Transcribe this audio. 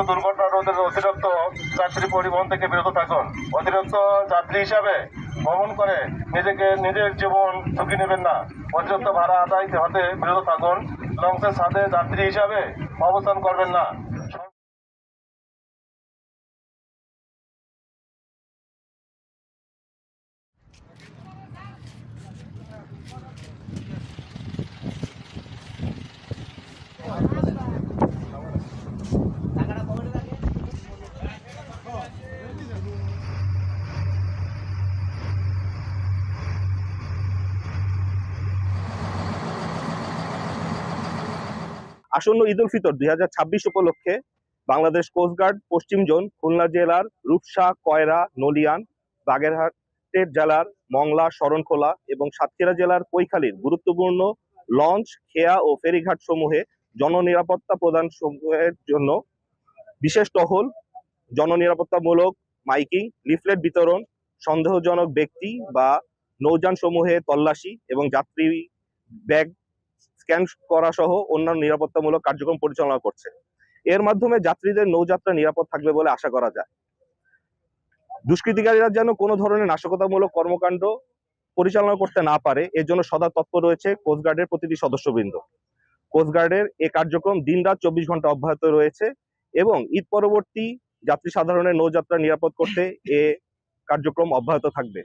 দুর্ঘটনা রোধের অতিরিক্ত যাত্রী পরিবহন থেকে বিরত থাকুন। অতিরিক্ত যাত্রী হিসাবে ভ্রমণ করে নিজের জীবন ঝুঁকি নেবেন না। অতিরিক্ত ভাড়া আদায় হতে বিরত থাকুন। লঞ্চের ছাদে যাত্রী হিসাবে অবস্থান করবেন না। আসন্ন ঈদ উল ফিতর 2026 উপলক্ষে বাংলাদেশ কোস্টগার্ড পশ্চিম জোন খুলনা জেলার রূপসা, কয়রা, নলিয়ান, বাগেরহাটের জেলার মংলা, শরণখোলা এবং সাতক্ষীরা জেলার কৈখালীর গুরুত্বপূর্ণ লঞ্চ, খেয়া ও ফেরিঘাট সমূহে জননিরাপত্তা প্রদান সমূহের জন্য বিশেষ টহল, জননিরাপত্তামূলক মাইকিং, লিফলেট বিতরণ, সন্দেহজনক ব্যক্তি বা নৌযান সমূহে তল্লাশি এবং যাত্রী ব্যাগ স্ক্যান করা সহ অন্যান্য নিরাপত্তামূলক কার্যক্রম পরিচালনা করছে। এর মাধ্যমে যাত্রীদের নৌযাত্রা নিরাপদ থাকবে বলে আশা করা যায়। দুষ্কৃতিকারীরা যেন কোনো ধরনের নাশকতামূলক কর্মকাণ্ড পরিচালনা করতে না পারে, এর জন্য সদা তৎপর রয়েছে কোস্টগার্ডের প্রতিটি সদস্যবৃন্দ। কোস্টগার্ডের এ কার্যক্রম দিনরাত 24 ঘন্টা অব্যাহত রয়েছে এবং ঈদ পরবর্তী যাত্রী সাধারণের নৌযাত্রা নিরাপদ করতে এ কার্যক্রম অব্যাহত থাকবে।